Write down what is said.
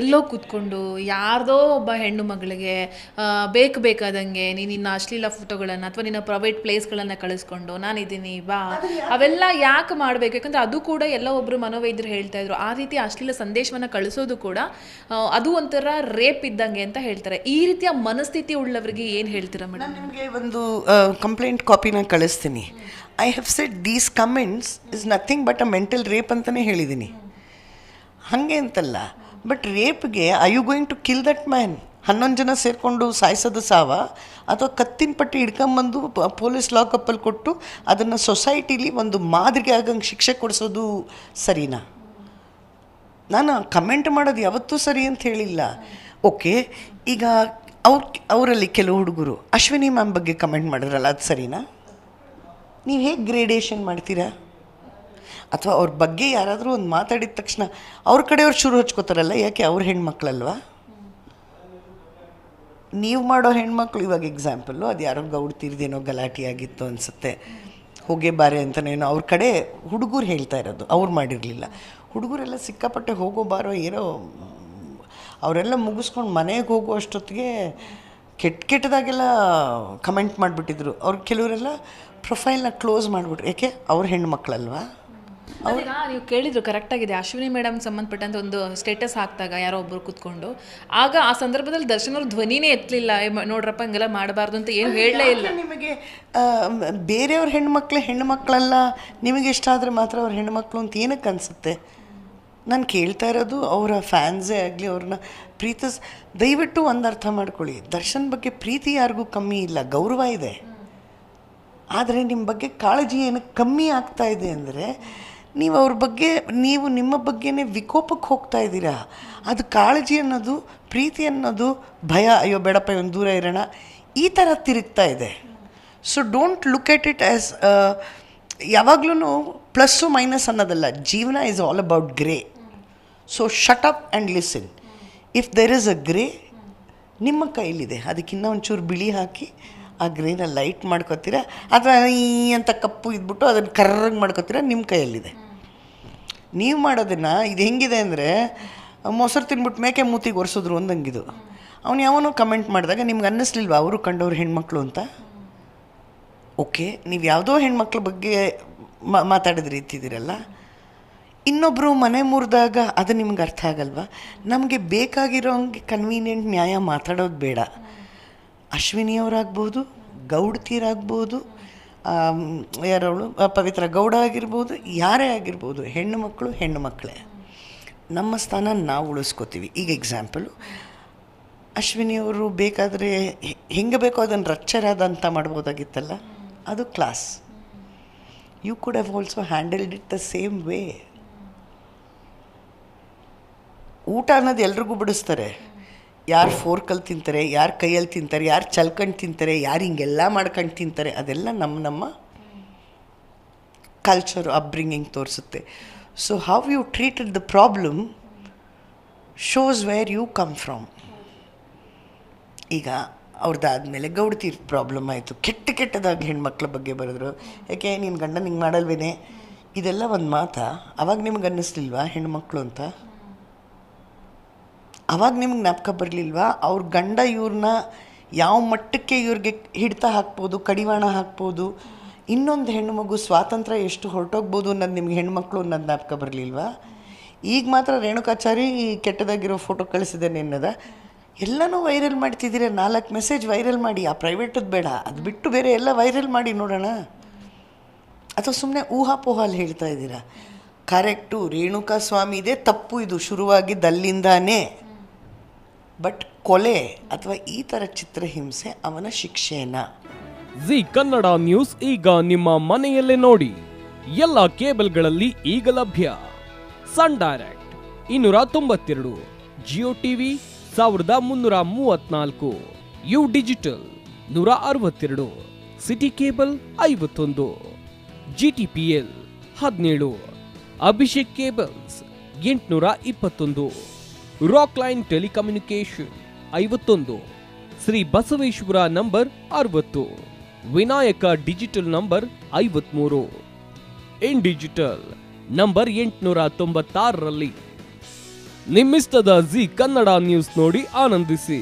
ಎಲ್ಲೋ ಕೂತ್ಕೊಂಡು ಯಾರ್ದೋ ಒಬ್ಬ ಹೆಣ್ಣು ಮಗಳಿಗೆ ಬೇಕಾದಂಗೆ ನಿನ್ನ ಅಶ್ಲೀಲ ಫೋಟೋಗಳನ್ನು ಅಥವಾ ನಿನ್ನ ಪ್ರೈವೇಟ್ ಪ್ಲೇಸ್ಗಳನ್ನು ಕಳಿಸ್ಕೊಂಡು ನಾನಿದ್ದೀನಿ ಬಾ, ಅವೆಲ್ಲ ಯಾಕೆ ಮಾಡಬೇಕು? ಯಾಕಂದರೆ ಅದು ಕೂಡ ಎಲ್ಲ ಒಬ್ಬರು ಮನೋವೈದ್ಯರು ಹೇಳ್ತಾ ಇದ್ರು, ಆ ರೀತಿ ಅಶ್ಲೀಲ ಸಂದೇಶವನ್ನು ಕಳಿಸೋದು ಕೂಡ ಅದು ಒಂಥರ ರೇಪ್ ಇದ್ದಂಗೆ ಅಂತ ಹೇಳ್ತಾರೆ. ಈ ರೀತಿಯ ಮನಸ್ಥಿತಿ ಉಳ್ಳವರಿಗೆ ಏನು ಹೇಳ್ತೀರಾ ಮೇಡಮ್? ನಾನು ನಿಮಗೆ ಒಂದು ಕಂಪ್ಲೇಂಟ್ ಕಾಪಿನ ಕಳಿಸ್ತೀನಿ. I have said these comments is nothing but a mental rape ಅಂತಲೇ ಹೇಳಿದ್ದೀನಿ. ಹಾಗೆ ಅಂತಲ್ಲ, ಬಟ್ ರೇಪ್ಗೆ I you going to kill that man? 11 ಜನ ಸೇರಿಕೊಂಡು ಸಾಯಿಸೋದು ಸಾವ, ಅಥವಾ ಕತ್ತಿನ ಪಟ್ಟಿ ಹಿಡ್ಕೊಂಬಂದು ಪೊಲೀಸ್ ಲಾಕಪ್ಪಲ್ಲಿ ಕೊಟ್ಟು ಅದನ್ನು ಸೊಸೈಟಿಲಿ ಒಂದು ಮಾದರಿಗೆ ಆಗಂಗೆ ಶಿಕ್ಷೆ ಕೊಡಿಸೋದು ಸರಿನಾ? ನಾನು ಕಮೆಂಟ್ ಮಾಡೋದು ಯಾವತ್ತೂ ಸರಿ ಅಂತ ಹೇಳಿಲ್ಲ. ಓಕೆ, ಈಗ ಅವರಲ್ಲಿ ಕೆಲವು ಹುಡುಗರು ಅಶ್ವಿನಿ ಮ್ಯಾಮ್ ಬಗ್ಗೆ ಕಮೆಂಟ್ ಮಾಡಿದ್ರಲ್ಲ, ಅದು ಸರಿನಾ? ನೀವು ಹೇಗೆ ಗ್ರೇಡೇಷನ್ ಮಾಡ್ತೀರಾ? ಅಥವಾ ಅವ್ರ ಬಗ್ಗೆ ಯಾರಾದರೂ ಒಂದು ಮಾತಾಡಿದ ತಕ್ಷಣ ಅವ್ರ ಕಡೆಯವ್ರು ಶುರು ಹಚ್ಕೋತಾರಲ್ಲ, ಯಾಕೆ ಅವ್ರ ಹೆಣ್ಮಕ್ಳಲ್ವಾ? ನೀವು ಮಾಡೋ ಹೆಣ್ಮಕ್ಳು, ಇವಾಗ ಎಕ್ಸಾಂಪಲ್ಲು, ಅದು ಯಾರೋ ಗೌಡ್ತಿರ್ದೇನೋ ಗಲಾಟೆ ಆಗಿತ್ತು ಅನಿಸುತ್ತೆ, ಹೋಗೇ ಬಾರೆ ಅಂತನೇನೋ ಅವ್ರ ಕಡೆ ಹುಡುಗರು ಹೇಳ್ತಾ ಇರೋದು, ಅವ್ರು ಮಾಡಿರಲಿಲ್ಲ. ಹುಡುಗರೆಲ್ಲ ಸಿಕ್ಕಾಪಟ್ಟೆ ಹೋಗೋ ಬಾರೋ ಏನೋ ಅವರೆಲ್ಲ ಮುಗಿಸ್ಕೊಂಡು ಮನೆಗೆ ಹೋಗೋ ಅಷ್ಟೊತ್ತಿಗೆ ಕೆಟ್ಟದಾಗೆಲ್ಲ ಕಮೆಂಟ್ ಮಾಡಿಬಿಟ್ಟಿದ್ರು. ಅವ್ರು ಕೆಲವರೆಲ್ಲ ಪ್ರೊಫೈಲ್ನ ಕ್ಲೋಸ್ ಮಾಡಿಬಿಟ್ರು. ಯಾಕೆ? ಅವ್ರ ಹೆಣ್ಮಕ್ಳಲ್ವಾ? ನೀವು ಕೇಳಿದ್ರು ಕರೆಕ್ಟಾಗಿದೆ. ಅಶ್ವಿನಿ ಮೇಡಮ್ ಸಂಬಂಧಪಟ್ಟಂತೆ ಒಂದು ಸ್ಟೇಟಸ್ ಹಾಕಿದಾಗ ಯಾರೋ ಒಬ್ಬರು ಕೂತ್ಕೊಂಡು, ಆಗ ಆ ಸಂದರ್ಭದಲ್ಲಿ ದರ್ಶನ್ ಅವ್ರ ಧ್ವನಿನೇ ಎತ್ತಲಿಲ್ಲ, ನೋಡ್ರಪ್ಪ ಹಂಗೆಲ್ಲ ಮಾಡಬಾರ್ದು ಅಂತ ಏನು ಹೇಳಲೇ ಇಲ್ಲ. ನಿಮಗೆ ಬೇರೆಯವ್ರ ಹೆಣ್ಮಕ್ಳಲ್ಲ, ನಿಮಗೆ ಇಷ್ಟ ಆದರೆ ಮಾತ್ರ ಅವ್ರ ಹೆಣ್ಮಕ್ಳು ಅಂತ ಏನಕ್ಕೆ ಅನಿಸುತ್ತೆ? ನಾನು ಕೇಳ್ತಾ ಇರೋದು ಅವರ ಫ್ಯಾನ್ಸೇ ಆಗಲಿ, ಅವ್ರನ್ನ ದಯವಿಟ್ಟು ಒಂದು ಅರ್ಥ ಮಾಡ್ಕೊಳ್ಳಿ, ದರ್ಶನ್ ಬಗ್ಗೆ ಪ್ರೀತಿ ಯಾರಿಗೂ ಕಮ್ಮಿ ಇಲ್ಲ, ಗೌರವ ಇದೆ. ಆದರೆ ನಿಮ್ಮ ಬಗ್ಗೆ ಕಾಳಜಿ ಏನಕ್ಕೆ ಕಮ್ಮಿ ಆಗ್ತಾ ಇದೆ ಅಂದರೆ, ನೀವು ಅವ್ರ ಬಗ್ಗೆ, ನೀವು ನಿಮ್ಮ ಬಗ್ಗೆನೇ ವಿಕೋಪಕ್ಕೆ ಹೋಗ್ತಾ ಇದ್ದೀರಾ. ಅದು ಕಾಳಜಿ ಅನ್ನೋದು, ಪ್ರೀತಿ ಅನ್ನೋದು ಭಯ, ಅಯ್ಯೋ ಬೇಡಪ್ಪ ಇವನು ದೂರ ಇರೋಣ, ಈ ಥರ ತಿರುಗ್ತಾ ಇದೆ. So don't look at it as, ಯಾವಾಗಲೂ ಪ್ಲಸ್ಸು ಮೈನಸ್ ಅನ್ನೋದಲ್ಲ, ಜೀವನ is all about grey. So shut up and listen. If there is a grey, ನಿಮ್ಮ ಕೈಲಿದೆ, ಅದಕ್ಕಿನ್ನ ಒಂಚೂರು ಬಿಳಿ ಹಾಕಿ ಆ ಗ್ರೇನ ಲೈಟ್ ಮಾಡ್ಕೋತೀರಾ, ಅಥವಾ ಈ ಅಂತ ಕಪ್ಪು ಇದ್ಬಿಟ್ಟು ಅದನ್ನು ಕರ್ರಾಗಿ ಮಾಡ್ಕೋತೀರಾ, ನಿಮ್ಮ ಕೈಯಲ್ಲಿದೆ. ನೀವು ಮಾಡೋದನ್ನು, ಇದು ಹೆಂಗಿದೆ ಅಂದರೆ, ಮೊಸರು ತಿನ್ಬಿಟ್ಟು ಮೇಕೆ ಮೂತಿಗೆ ಒರೆಸಿದ್ರು ಒಂದಂಗಿದು. ಅವನು ಯಾವನೋ ಕಮೆಂಟ್ ಮಾಡಿದಾಗ ನಿಮ್ಗೆ ಅನ್ನಿಸ್ಲಿಲ್ವ ಅವರು ಕಂಡವ್ರು ಹೆಣ್ಮಕ್ಳು ಅಂತ? ಓಕೆ, ನೀವು ಯಾವುದೋ ಹೆಣ್ಮಕ್ಳ ಬಗ್ಗೆ ಮಾತಾಡಿದ ರೀತಿದ್ದೀರಲ್ಲ, ಇನ್ನೊಬ್ಬರು ಮನೆ ಮುರಿದಾಗ ಅದು ನಿಮ್ಗೆ ಅರ್ಥ ಆಗಲ್ವ? ನಮಗೆ ಬೇಕಾಗಿರೋ ಹಂಗೆ ಕನ್ವೀನಿಯೆಂಟ್ ನ್ಯಾಯ ಮಾತಾಡೋದು ಬೇಡ. ಅಶ್ವಿನಿಯವರಾಗ್ಬೋದು, ಗೌಡ್ತಿರಾಗ್ಬೋದು, ಯಾರವಳು ಪವಿತ್ರ ಗೌಡ ಆಗಿರ್ಬೋದು, ಯಾರೇ ಆಗಿರ್ಬೋದು, ಹೆಣ್ಣು ಮಕ್ಕಳೇ. ನಮ್ಮ ಸ್ಥಾನ ನಾವು ಉಳಿಸ್ಕೋತೀವಿ. ಈಗ ಎಕ್ಸಾಂಪಲು, ಅಶ್ವಿನಿಯವರು ಬೇಕಾದರೆ ಹೆಂಗೆ ಬೇಕೋ ಅದನ್ನು ರಚ್ಚರಾದಂಥ ಮಾಡ್ಬೋದಾಗಿತ್ತಲ್ಲ, ಅದು class. You could have also handled it the same way. ಊಟ ಅನ್ನೋದು ಎಲ್ರಿಗೂ ಬಿಡಿಸ್ತಾರೆ. ಯಾರು ಫೋರ್ಕಲ್ಲಿ ತಿಂತಾರೆ, ಯಾರು ಕೈಯಲ್ಲಿ ತಿಂತಾರೆ, ಯಾರು ಚಲ್ಕೊಂಡು ತಿಂತಾರೆ, ಯಾರು ಹಿಂಗೆಲ್ಲ ಮಾಡ್ಕೊಂಡು ತಿಂತಾರೆ, ಅದೆಲ್ಲ ನಮ್ಮ ಕಲ್ಚರ್ ಅಪ್ಬ್ರಿಂಗಿಂಗ್ ತೋರಿಸುತ್ತೆ. So how you treated the problem shows where you come from. ಈಗ ಅವ್ರದ್ದಾದಮೇಲೆ ಗೌಡ್ತಿ ಪ್ರಾಬ್ಲಮ್ ಆಯಿತು, ಕೆಟ್ಟದಾಗಿ ಹೆಣ್ಮಕ್ಳ ಬಗ್ಗೆ ಬರೆದ್ರು, ಯಾಕೆ ನಿನ್ನ ಗಂಡ ನಿಂಗೆ ಮಾಡಲ್ವೇನೆ, ಇದೆಲ್ಲ ಒಂದು ಮಾತಾ? ಅವಾಗ ನಿಮ್ಗೆ ಅನ್ನಿಸ್ಲಿಲ್ವಾ ಹೆಣ್ಮಕ್ಳು ಅಂತ? ಅವಾಗ ನಿಮ್ಗೆ ಜ್ಞಾಪಕ ಬರಲಿಲ್ವಾ ಅವ್ರ ಗಂಡ ಇವ್ರನ್ನ ಯಾವ ಮಟ್ಟಕ್ಕೆ ಇವ್ರಿಗೆ ಹಿಡ್ತಾ ಹಾಕ್ಬೋದು, ಕಡಿವಾಣ ಹಾಕ್ಬೋದು, ಇನ್ನೊಂದು ಹೆಣ್ಣುಮಗು ಸ್ವಾತಂತ್ರ್ಯ ಎಷ್ಟು ಹೊರಟೋಗ್ಬೋದು ಅನ್ನೋದು ನಿಮ್ಗೆ ಹೆಣ್ಮಕ್ಳು ಅನ್ನೋದು ಜ್ಞಾಪಕ ಬರಲಿಲ್ವಾ? ಈಗ ಮಾತ್ರ ರೇಣುಕಾಚಾರಿ ಕೆಟ್ಟದಾಗಿರೋ ಫೋಟೋ ಕಳಿಸಿದ್ದೇನೆ ಅನ್ನೋದ ಎಲ್ಲನೂ ವೈರಲ್ ಮಾಡ್ತಿದ್ದೀರ. 4 ಮೆಸೇಜ್ ವೈರಲ್ ಮಾಡಿ, ಆ ಪ್ರೈವೇಟದ್ದು ಬೇಡ, ಅದು ಬಿಟ್ಟು ಬೇರೆ ಎಲ್ಲ ವೈರಲ್ ಮಾಡಿ ನೋಡೋಣ. ಅಥವಾ ಸುಮ್ಮನೆ ಊಹಾಪೋಹಾಲ್ ಹೇಳ್ತಾ ಇದ್ದೀರಾ? ಕರೆಕ್ಟು, ರೇಣುಕಾ ಸ್ವಾಮಿದೇ ತಪ್ಪು, ಇದು ಶುರುವಾಗಿದ್ದು ಅಲ್ಲಿಂದಾನೇ. ಬಟ್ ಕೊಲೆ ಅಥವಾ ಈ ಥರ ಚಿತ್ರಹಿಂಸೆ ಅವನ ಶಿಕ್ಷೆನ. ಜಿ ಕನ್ನಡ ನ್ಯೂಸ್ ಈಗ ನಿಮ್ಮ ಮನೆಯಲ್ಲೇ ನೋಡಿ. ಎಲ್ಲ ಕೇಬಲ್ಗಳಲ್ಲಿ ಈಗ ಲಭ್ಯ. Sun Direct 292, Jio TV 1334, U Digital 162, City Cable 51, GTPL 17, Abhishek cables 821, rock line telecommunication 51, Shri Basaveshwara number 60, Vinayaka digital number 53, in digital number 896ರಲ್ಲಿ. ನಿಮ್ಮಿಷ್ಟದ ಜಿ ಕನ್ನಡ ನ್ಯೂಸ್ ನೋಡಿ ಆನಂದಿಸಿ.